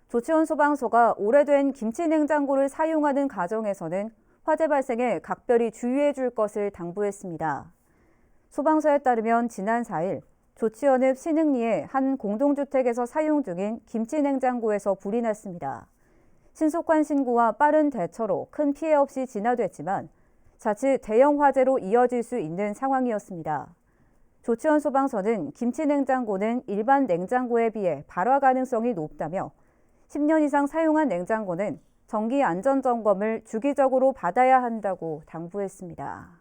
조치원 소방서가 오래된 김치 냉장고를 사용하는 가정에서는 화재 발생에 각별히 주의해 줄 것을 당부했습니다. 소방서에 따르면 지난 4일 조치원읍 신흥리의 한 공동주택에서 사용 중인 김치 냉장고에서 불이 났습니다. 신속한 신고와 빠른 대처로 큰 피해 없이 진화됐지만 자칫 대형 화재로 이어질 수 있는 상황이었습니다. 조치원 소방서는 김치 냉장고는 일반 냉장고에 비해 발화 가능성이 높다며 10년 이상 사용한 냉장고는 정기 안전 점검을 주기적으로 받아야 한다고 당부했습니다.